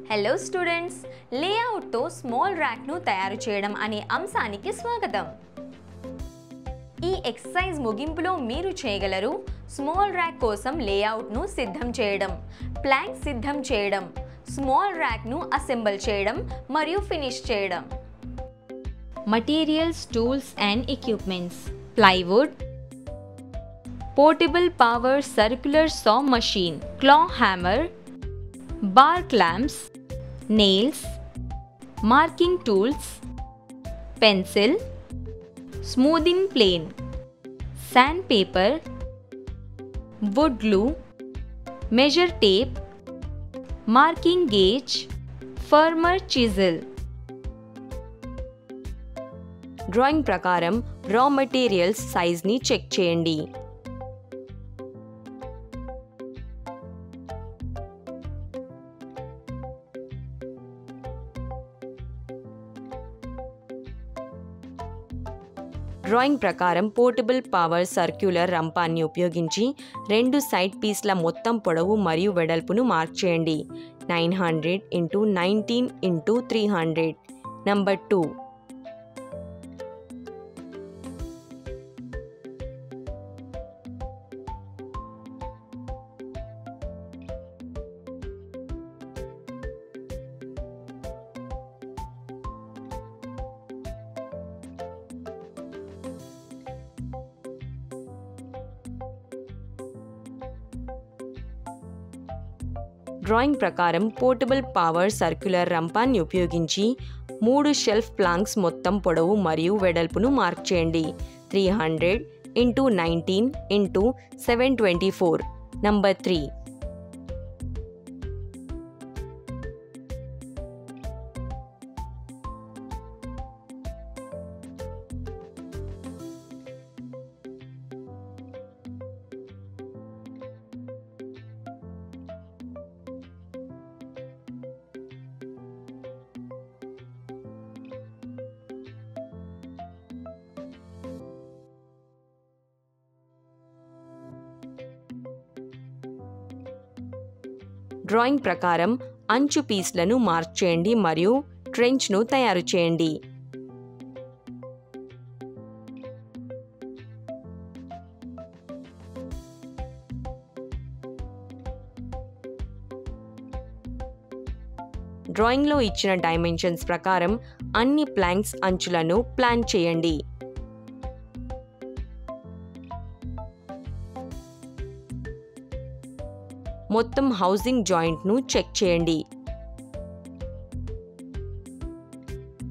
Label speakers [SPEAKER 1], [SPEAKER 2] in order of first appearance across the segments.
[SPEAKER 1] Hello students, లేఅవుట్తో small ర్యాక్ను తయారు చేయడం అనే అంశానికి స్వాగతం. ఈ ఎక్సర్సైజ్ ముగింపులో మీరు చేయగలరు: స్మాల్ ర్యాక్ కోసం లేఅవుట్ను సిద్ధం చేయడం, ప్లాంక్ సిద్ధం చేయడం, స్మాల్ ర్యాక్ను అసెంబుల్ చేయడం మరియు ఫినిష్ చేయడం. Materials, tools and equipments: plywood, portable power circular saw machine, claw hammer, bar clamps, nails, marking tools, pencil, smoothing plane, sandpaper, wood glue, measure tape, marking gauge, firmer chisel. Drawing ప్రకారం రా materials సైజ్ని check చేయండి. Drawing ప్రకారం portable power circular రంపాన్ని ఉపయోగించి 2 side పీస్ల మొత్తం పొడవు మరియు వెడల్పును mark చేయండి. 900 × 19 × 300. నంబర్ 2. డ్రాయింగ్ ప్రకారం పోర్టబుల్ పవర్ సర్క్యులర్ రంపాన్ని ఉపయోగించి 3 షెల్ఫ్ ప్లాంక్స్ మొత్తం పొడవు మరియు వెడల్పును మార్క్ చేయండి. 300 × 19 × 724. నంబర్ 3. డ్రాయింగ్ ప్రకారం అంచు పీస్లను మార్క్ చేయండి మరియు ట్రెంచ్ను తయారు చేయండి. డ్రాయింగ్లో ఇచ్చిన డైమెన్షన్స్ ప్రకారం అన్ని ప్లాంక్స్ అంచులను ప్లాన్ చేయండి. మొత్తం హౌసింగ్ జాయింట్ను చెక్ చేయండి.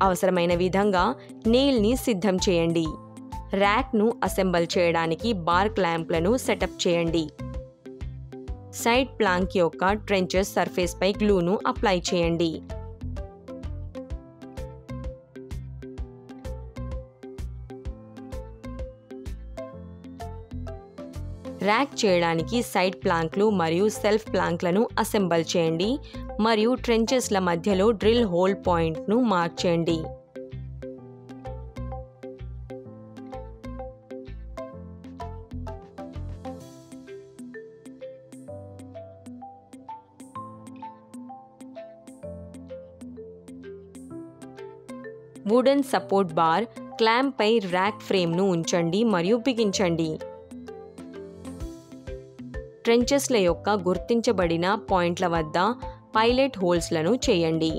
[SPEAKER 1] అవసరమైన విధంగా నెయిల్ని సిద్ధం చేయండి. ర్యాక్ను అసెంబుల్ చేయడానికి బార్ క్లాంప్లను సెటప్ చేయండి. సైడ్ ప్లాంక్ యొక్క ట్రెంచెస్ సర్ఫేస్పై గ్లూను అప్లై చేయండి. ర్యాక్ చేయడానికి సైడ్ ప్లాంక్లు మరియు సెల్ఫ్ ప్లాంక్లను అసెంబుల్ చేయండి మరియు ట్రెంచెస్ల మధ్యలో డ్రిల్ హోల్ పాయింట్ను మార్క్ చేయండి. వుడెన్ సపోర్ట్ బార్ క్లాంప్ పై ర్యాక్ ఫ్రేమ్ను ఉంచండి మరియు బిగించండి. ట్రెంచెస్ల యొక్క గుర్తించబడిన పాయింట్ల వద్ద పైలట్ హోల్స్లను చేయండి.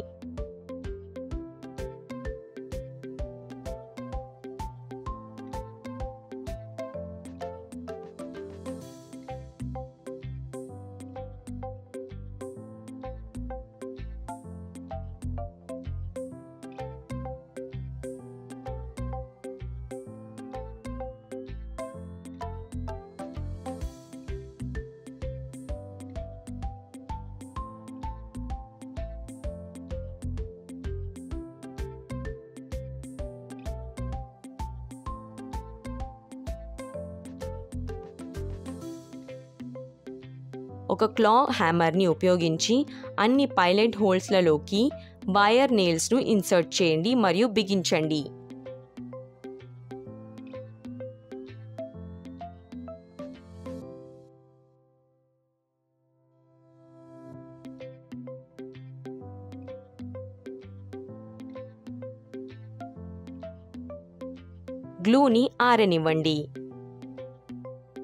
[SPEAKER 1] ఒక క్లా హ్యామర్ని ఉపయోగించి అన్ని పైలట్ హోల్స్లలోకి వైర్ నెయిల్స్ను ఇన్సర్ట్ చేయండి మరియు బిగించండి. గ్లూని ఆరనివ్వండి.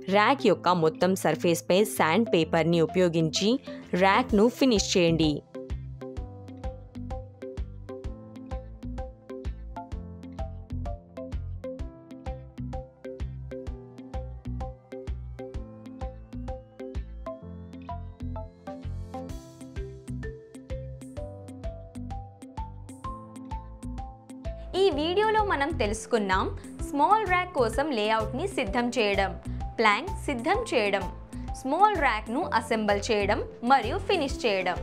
[SPEAKER 1] ర్యాక్ యొక్క మొత్తం సర్ఫేస్పై శాండ్ పేపర్ని ఉపయోగించి ర్యాక్ను ఫినిష్ చేయండి. ఈ వీడియోలో మనం తెలుసుకున్నాం స్మాల్ ర్యాక్ కోసం లేఅవుట్ని సిద్ధం చేయడం, ప్లాంక్ సిద్ధం చేయడం, స్మాల్ ర్యాక్ను అసెంబుల్ చేయడం మరియు ఫినిష్ చేయడం.